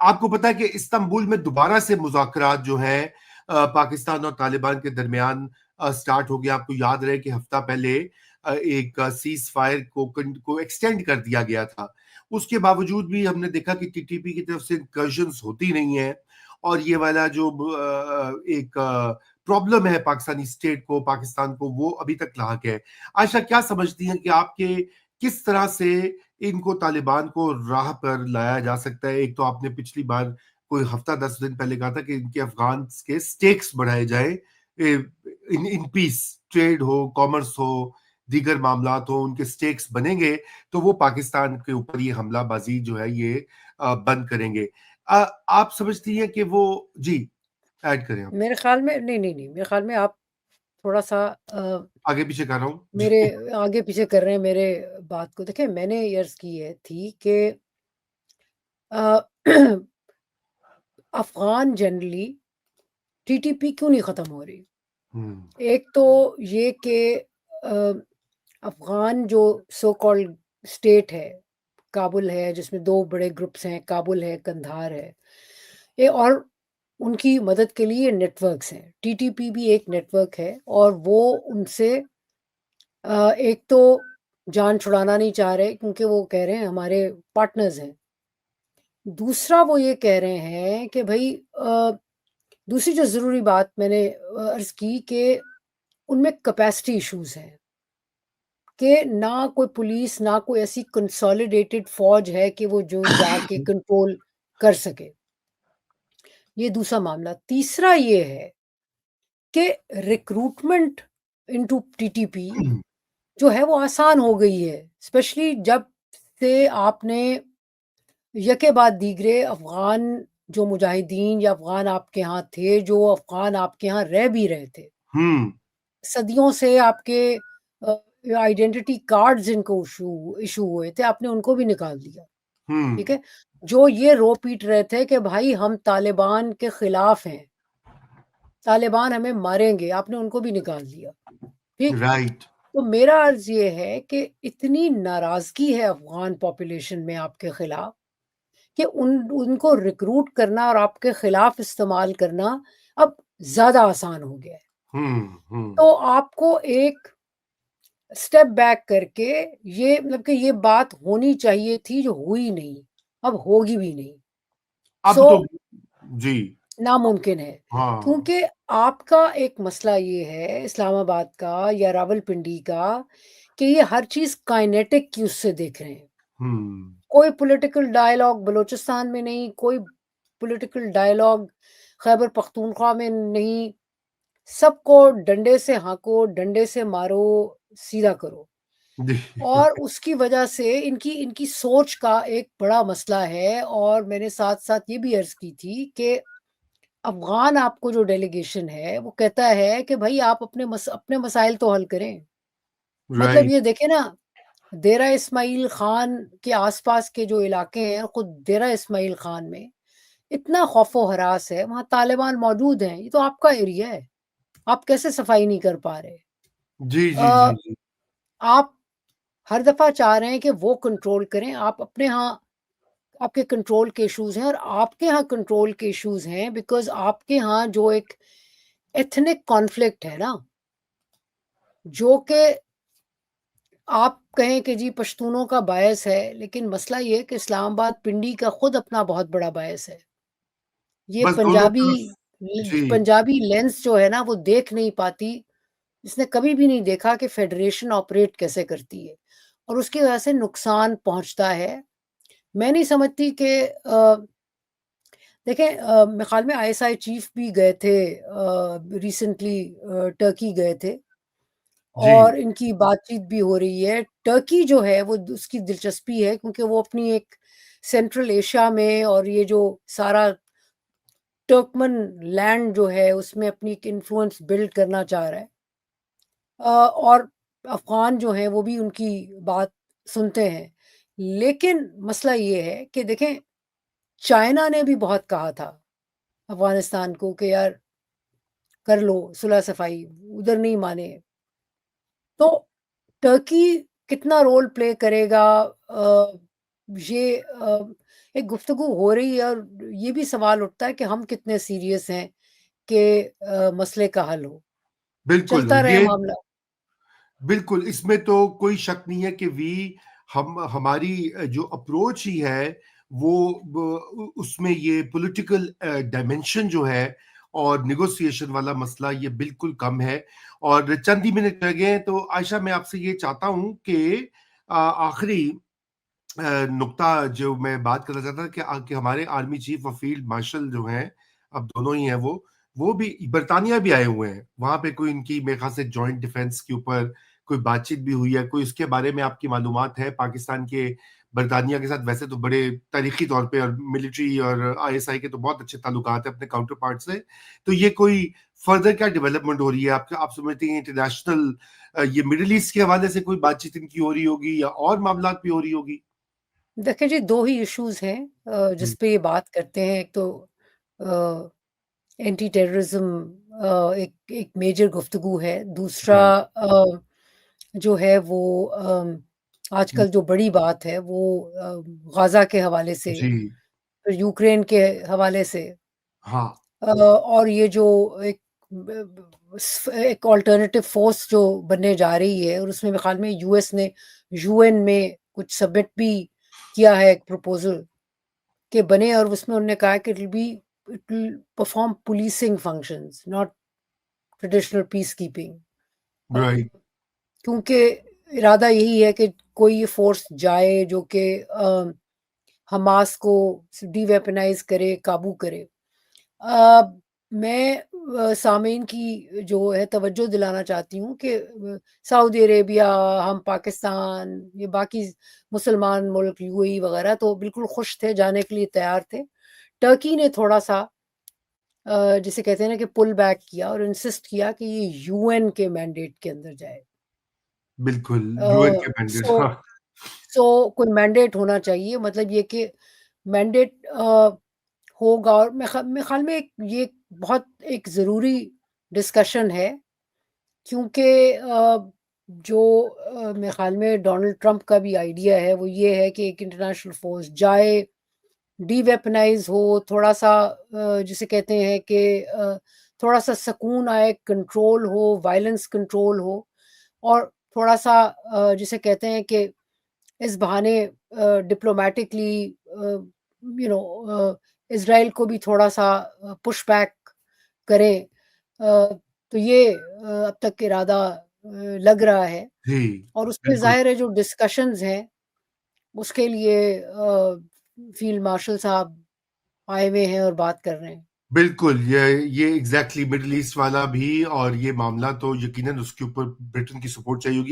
آپ کو پتا ہے کہ استنبول میں دوبارہ سے مذاکرات جو ہیں پاکستان اور طالبان کے درمیان سٹارٹ ہو گیا. آپ کو یاد رہے کہ ہفتہ پہلے ایک سیز فائر کو ایکسٹینڈ کر دیا گیا تھا. اس کے باوجود بھی ہم نے دیکھا کہ ٹی ٹی پی کی طرف سے انکرشنز ہوتی نہیں ہیں, اور یہ والا جو ایک پرابلم ہے پاکستانی اسٹیٹ کو, پاکستان کو, وہ ابھی تک لاحق ہے. عائشہ کیا سمجھتی ہیں کہ آپ کے کس طرح سے ان کو طالبان کو راہ پر لایا جا سکتا ہے؟ ایک تو آپ نے پچھلی بار کوئی ہفتہ 10 دن پہلے کہا تھا کہ ان کے افغان کے سٹیکس بڑھائے جائیں, ان پیس, ٹریڈ ہو, کامرس ہو, دیگر معاملات ہو, ان کے سٹیکس بنیں گے تو وہ پاکستان کے اوپر یہ حملہ بازی جو ہے یہ بند کریں گے. آپ سمجھتی ہیں کہ وہ, جی ایڈ کریں, آپ میرے خیال میں نہیں, میرے خیال میں آپ تھوڑا سا آگے پیچھے کر رہا ہوں. میرے آگے پیچھے کر رہے ہیں میرے بات کو. دیکھیں میں نے عرض کی ہے تھی کہ Afghan generally T T P کیوں نہیں ختم ہو رہی؟ ایک تو یہ کہ افغان جو سو کالڈ اسٹیٹ ہے, کابل ہے جس میں 2 بڑے گروپس ہیں, کابل ہے, کندھار ہے, اور ان کی مدد کے لیے نیٹ ورکس ہیں. ٹی ٹی پی بھی ایک نیٹ ورک ہے, اور وہ ان سے ایک تو جان چھڑانا نہیں چاہ رہے کیونکہ وہ کہہ رہے ہیں ہمارے پارٹنرز ہیں. دوسرا وہ یہ کہہ رہے ہیں کہ بھائی دوسری جو ضروری بات میں نے عرض کی کہ ان میں کیپیسٹی ایشوز ہیں, کہ نہ کوئی پولیس, نہ کوئی ایسی کنسالیڈیٹڈ فوج ہے کہ وہ جو جا کے کنٹرول کر سکے. یہ دوسرا معاملہ. تیسرا یہ ہے کہ recruitment into T T P جو ہے وہ آسان ہو گئی ہے, اسپیشلی جب سے آپ نے یکے بعد دیگرے افغان جو مجاہدین یا افغان آپ کے ہاں تھے, جو افغان آپ کے ہاں رہ بھی رہے تھے, صدیوں سے آپ کے آئیڈینٹی کارڈز ان کو ایشو ہوئے تھے, آپ نے ان کو بھی نکال دیا. ٹھیک ہے, جو یہ رو پیٹ رہے تھے کہ بھائی ہم طالبان کے خلاف ہیں, طالبان ہمیں ماریں گے, آپ نے ان کو بھی نکال دیا. ٹھیک, رائٹ. تو میرا عرض یہ ہے کہ اتنی ناراضگی ہے افغان پاپولیشن میں آپ کے خلاف کہ ان کو ریکروٹ کرنا اور آپ کے خلاف استعمال کرنا اب زیادہ آسان ہو گیا ہے. تو آپ کو ایک سٹیپ بیک کر کے یہ مطلب کہ یہ بات ہونی چاہیے تھی جو ہوئی نہیں, اب ہوگی بھی نہیں. اب تو جی ناممکن ہے, کیونکہ آپ کا ایک مسئلہ یہ ہے اسلام آباد کا یا راول پنڈی کا کہ یہ ہر چیز کائنیٹک کی اس سے دیکھ رہے ہیں. کوئی پولیٹیکل ڈائلاگ بلوچستان میں نہیں, کوئی پولیٹیکل ڈائلاگ خیبر پختونخوا میں نہیں, سب کو ڈنڈے سے ہانکو, ڈنڈے سے مارو, سیدھا کرو. اور اس کی وجہ سے ان کی سوچ کا ایک بڑا مسئلہ ہے. اور میں نے ساتھ ساتھ یہ بھی عرض کی تھی کہ افغان آپ کو جو ڈیلیگیشن ہے وہ کہتا ہے کہ بھائی آپ اپنے مسائل تو حل کریں. مطلب یہ دیکھیں نا, دیرہ اسماعیل خان کے آس پاس کے جو علاقے ہیں, خود دیرہ اسماعیل خان میں اتنا خوف و ہراس ہے, وہاں طالبان موجود ہیں, یہ تو آپ کا ایریا ہے, آپ کیسے صفائی نہیں کر پا رہے؟ جی جی جی جی. آپ ہر دفعہ چاہ رہے ہیں کہ وہ کنٹرول کریں, آپ اپنے ہاں آپ کے کنٹرول کے ایشوز ہیں, اور آپ کے ہاں کنٹرول کے ایشوز ہیں بیکاز آپ کے ہاں جو ایک ایتھنک کانفلکٹ ہے نا, جو کہ آپ کہیں کہ جی پشتونوں کا باعث ہے, لیکن مسئلہ یہ کہ اسلام آباد پنڈی کا خود اپنا بہت بڑا باعث ہے. یہ بس دونوں طرف. جی پنجابی لینس جو ہے نا وہ دیکھ نہیں پاتی, اس نے کبھی بھی نہیں دیکھا کہ فیڈریشن آپریٹ کیسے کرتی ہے, اور اس کی وجہ سے نقصان پہنچتا ہے. میں نہیں سمجھتی کہ دیکھیں میرے خیال میں آئی ایس آئی چیف بھی گئے تھے ریسنٹلی, ٹرکی گئے تھے, اور ان کی بات چیت بھی ہو رہی ہے. ٹرکی جو ہے وہ اس کی دلچسپی ہے کیونکہ وہ اپنی ایک سینٹرل ایشیا میں اور یہ جو سارا ٹرکمن لینڈ جو ہے اس میں اپنی ایک انفلوئنس بلڈ کرنا چاہ رہا ہے. اور افغان جو ہیں وہ بھی ان کی بات سنتے ہیں. لیکن مسئلہ یہ ہے کہ دیکھیں چائنا نے بھی بہت کہا تھا افغانستان کو کہ یار کر لو صلح صفائی, ادھر نہیں مانے. تو ٹرکی کتنا رول پلے کرے گا یہ ایک گفتگو ہو رہی ہے اور یہ بھی سوال اٹھتا ہے کہ ہم کتنے سیریس ہیں کہ مسئلے کا حل ہو، بالکل چلتا رہے یہ معاملہ۔ بالکل اس میں تو کوئی شک نہیں ہے کہ ہماری جو اپروچ ہی ہے وہ اس میں یہ پولیٹیکل ڈائمنشن جو ہے اور نیگوسیشن والا مسئلہ یہ بالکل کم ہے۔ اور چند ہی منٹ رہ گئے ہیں تو عائشہ میں آپ سے یہ چاہتا ہوں کہ آخری نقطہ جو میں بات کرنا چاہتا تھا کہ ہمارے آرمی چیف اور فیلڈ مارشل جو ہیں، اب دونوں ہی ہیں، وہ بھی برطانیہ بھی آئے ہوئے ہیں، وہاں پہ کوئی ان کی میرے خیال سے جوائنٹ ڈیفنس کے اوپر کوئی بات چیت بھی ہوئی ہے، کوئی اس کے بارے میں آپ کی معلومات ہے؟ پاکستان کے برطانیہ کے ساتھ ویسے تو بڑے تاریخی طور پہ اور ملٹری اور ISI کے تو بہت اچھے تعلقات ہیں اپنے کاؤنٹر پارٹ سے، تو یہ کوئی فردر کیا ڈیولپمنٹ ہو رہی ہے؟ آپ سمجھتے ہیں انٹرنیشنل یہ مڈل ایسٹ کے حوالے سے کوئی بات چیت ان کی ہو رہی ہوگی یا اور معاملات بھی ہو رہی ہوگی؟ دیکھیں جی، 2 ہی ایشوز ہیں جی جس پہ یہ بات کرتے ہیں۔ ایک تو اینٹی ٹیررزم ایک میجر گفتگو ہے، دوسرا رائٹ جو ہے وہ آج کل جو بڑی بات ہے وہ غازہ کے حوالے سے، جی پھر یوکرین کے حوالے سے، ہاں اور یہ جو ایک آلٹرنیٹو فورس جو بننے جا رہی ہے، اور اس میں میرے خیال میں US نے UN میں کچھ سبمٹ بھی کیا ہے ایک پروپوزل کہ بنے، اور اس میں انہوں نے کہا کہ it will perform policing functions, not traditional peacekeeping. Right کیونکہ ارادہ یہی ہے کہ کوئی فورس جائے جو کہ حماس کو ڈی ویپنائز کرے، قابو کرے۔ میں سامعین کی جو ہے توجہ دلانا چاہتی ہوں کہ سعودی عربیہ، ہم پاکستان، یہ باقی مسلمان ملک UAE وغیرہ تو بالکل خوش تھے، جانے کے لیے تیار تھے۔ ٹرکی نے تھوڑا سا جسے کہتے ہیں نا کہ پل بیک کیا اور انسسٹ کیا کہ یہ UN کے مینڈیٹ کے اندر جائے۔ بالکل UN کے مینڈیٹ سو ہاں سو کوئی مینڈیٹ ہونا چاہیے، مطلب یہ کہ مینڈیٹ ہوگا، اور میرے خیال میں یہ بہت ایک ضروری ڈسکشن ہے، کیونکہ جو میرے خیال میں ڈونلڈ ٹرمپ کا بھی آئیڈیا ہے وہ یہ ہے کہ ایک انٹرنیشنل فورس جائے، ڈی ویپنائز ہو، تھوڑا سا جسے کہتے ہیں کہ تھوڑا سا سکون آئے، کنٹرول ہو، وائلنس کنٹرول ہو، اور تھوڑا سا جسے کہتے ہیں کہ اس بہانے ڈپلومیٹکلی اسرائیل کو بھی تھوڑا سا پش بیک کریں۔ تو یہ اب تک ارادہ لگ رہا ہے، جی اور اس میں بالکل ظاہر ہے جو ڈسکشنز ہیں اس کے لیے فیلڈ مارشل صاحب آئے ہوئے ہیں اور بات کر رہے ہیں۔ بالکل یہ ایگزیکٹلی مڈل ایسٹ والا بھی، اور یہ معاملہ تو یقیناً اس کے اوپر برٹن کی سپورٹ چاہیے ہوگی۔